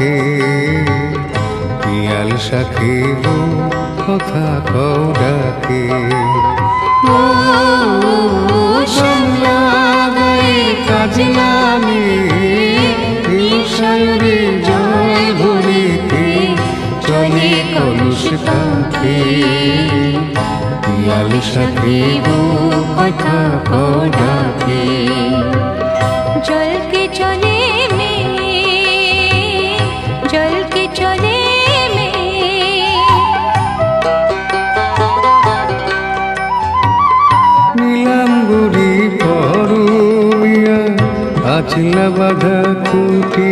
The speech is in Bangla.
ডাকে পিয়াল শাখে কথা কও ডাকে কাজ নামে সায়রে জল ভরিতে চলে কলুষ কাঁখে পিয়াল শাখে কথা কও ডাকে जल के चले में जल के चले में নীলাম্বরী পরমিয়া আছিলা বাধা খুঁটি